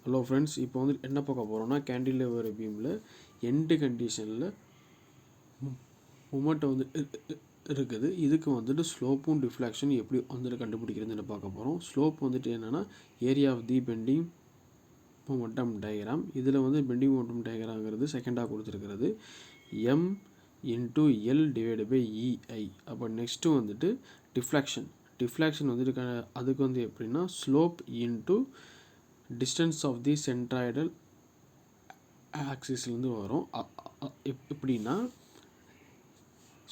Hello friends, இப்போ வந்து என்ன பார்க்க போகிறோம்னா கேண்டிலிவர் பீமில் எண்டு கண்டிஷனில் மொமெண்டம் வந்து இருக்குது. இதுக்கு வந்துட்டு ஸ்லோப்பும் டிஃப்ளாக்ஷன் எப்படி வந்துட்டு கண்டுபிடிக்கிறதுன்னு பார்க்க போகிறோம். ஸ்லோப் வந்துட்டு என்னென்னா area of the bending moment diagram. இதில் வந்து பெண்டிங் மொமெண்டம் டயக்ராம்ங்கிறது செகண்டாக கொடுத்துருக்கிறது m into L divide by EI. அப்போ நெக்ஸ்ட்டு வந்துட்டு டிஃப்ளாக்ஷன் வந்துட்டு அதுக்கு வந்து எப்படின்னா slope into distance of the centroidal ஆக்சிஸ்லேருந்து வரும். எப்படின்னா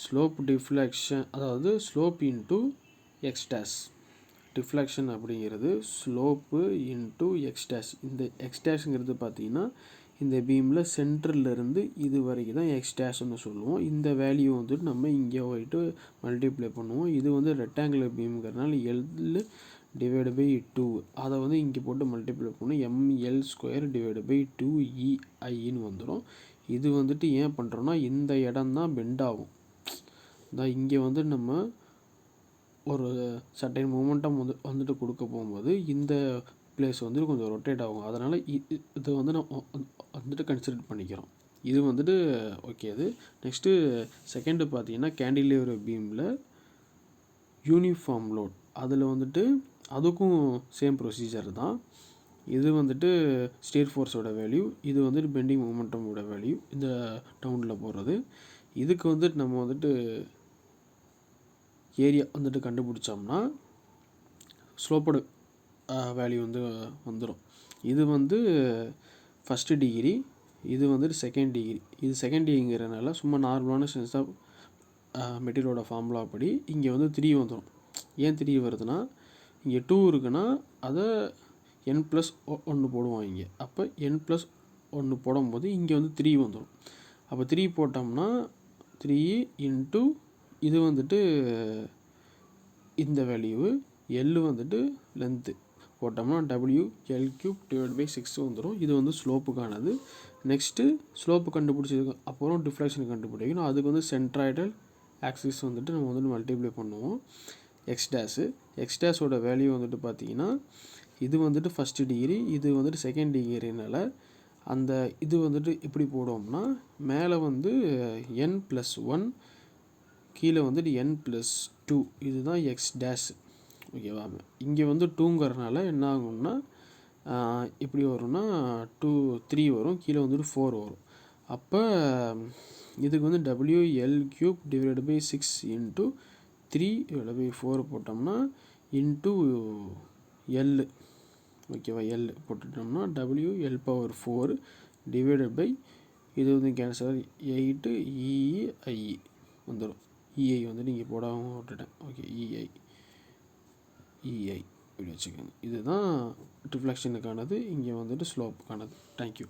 ஸ்லோப் டிஃப்ளெக்ஷன், அதாவது slope into x dash. Deflection அப்படிங்கிறது ஸ்லோப்பு இன்ட்டு எக்ஸ் டேஷ். இந்த எக்ஸ் டேஷுங்கிறது பார்த்தீங்கன்னா இந்த பீமில் சென்டர்லேருந்து இது வரைக்கும் தான் எக்ஸ் டேஷ்னு சொல்லுவோம். இந்த வேல்யூ வந்துட்டு நம்ம இங்கே போயிட்டு மல்டிப்ளை பண்ணுவோம். இது வந்து ரெக்டாங்குலர் பீமுங்கிறதுனால எல் டிவைடு பை 2 அதை வந்து இங்கே போட்டு மல்டிப்ளை பண்ணணும். ml ஸ்கொயர் டிவைடு பை 2EIன்னு வந்துடும். இது வந்துட்டு ஏன் பண்ணுறோன்னா இந்த இடம் தான் பெண்ட் ஆகும். இங்கே வந்து நம்ம ஒரு சர்டைன் மூமெண்டம் வந்துட்டு கொடுக்க போகும்போது இந்த பிளேஸ் வந்துட்டு கொஞ்சம் ரொட்டேட் ஆகும். அதனால் இது வந்து நம்ம வந்துட்டு கன்சிடர் பண்ணிக்கிறோம். இது வந்துட்டு ஓகே. அது நெக்ஸ்ட்டு செகண்டு பார்த்தீங்கன்னா கேண்டிலிவர் பீமில் யூனிஃபார்ம் லோட். அதில் வந்துட்டு அதுக்கும் சேம் ப்ரொசீஜர் தான். இது வந்துட்டு ஸ்டேட் ஃபோர்ஸோட வேல்யூ, இது வந்துட்டு பெண்டிங் மொமெண்டமோட வேல்யூ இந்த டவுனில் போடுறது. இதுக்கு வந்துட்டு நம்ம வந்துட்டு ஏரியா வந்துட்டு கண்டுபிடிச்சோம்னா ஸ்லோப்போட வேல்யூ வந்து வந்துடும். இது வந்து ஃபஸ்ட்டு டிகிரி, இது வந்துட்டு செகண்ட் டிகிரி. இது செகண்ட் டிகிரிங்கிறதுனால சும்மா நார்மலான சென்ஸ் ஆஃப் மெட்டீரியலோட ஃபார்முலா படி இங்கே வந்து 3 வந்துடும். ஏன் 3 வருதுன்னா இங்கே 2 இருக்குன்னா அதை n+1 போடுவோம் இங்கே. அப்போ n+1 போடும்போது இங்கே வந்து 3 வந்துடும். அப்போ 3 போட்டோம்னா 3 இன்ட்டு இது வந்துட்டு இந்த வேல்யூ எல் வந்துட்டு லென்த்து போட்டோம்னா WL³ டிவைட் பை 6 வந்துடும். இது வந்து ஸ்லோப்புக்கானது. நெக்ஸ்ட்டு ஸ்லோப்பு கண்டுபிடிச்சதுக்கு அப்புறம் டிஃப்ளெக்ஷன் கண்டுபிடிக்கணும். அதுக்கு வந்து சென்ட்ராய்டல் ஆக்சிஸ் வந்துட்டு நம்ம வந்துட்டு மல்டிப்ளை பண்ணுவோம். எக்ஸ் டேஷோட வேல்யூ வந்துட்டு பார்த்தீங்கன்னா இது வந்துட்டு ஃபஸ்ட்டு டிகிரி, இது வந்துட்டு செகண்ட் டிகிரினால அந்த இது வந்துட்டு எப்படி போடுவோம்னா மேலே வந்து n+1, கீழே வந்துட்டு n+2, இதுதான் எக்ஸ் டேஷ். ஓகேவா? இங்கே வந்து 2ங்கிறதுனால என்ன ஆகும்னா எப்படி வரும்னா 3 வரும், கீழே வந்துட்டு 4 வரும். அப்போ இதுக்கு வந்து WL³ divide by 6 into 3 divide by 4 போட்டோம்னா இன்ட்டு எல். ஓகேவா? எல் போட்டுட்டோம்னா WL⁴ டிவைடட் பை இது வந்து கேன்சல் 8 EI வந்துடும். EI வந்து நீங்கள் போடாமல் விட்டுட்டேன். ஓகே, EI இப்படி வச்சுக்கோங்க. இதுதான் டிஃப்ளெக்ஷனுக்கானது. இங்கே வந்துட்டு ஸ்லோப்புக்கானது. தேங்க்யூ.